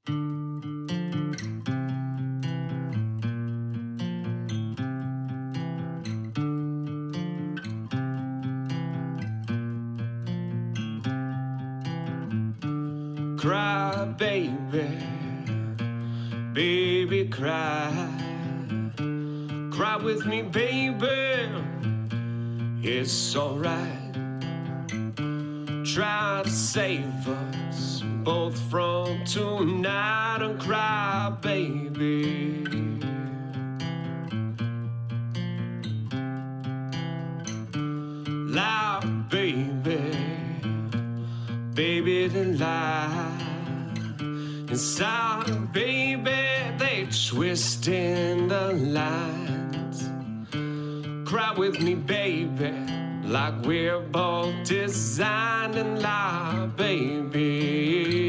Cry, baby, baby, cry. Cry with me, baby, it's alright. Try to save us both from tonight and cry, baby. Lie, baby, baby, to lie. Inside, baby, they twist in the lines. Cry with me, baby, like we're both designed, and lie, baby.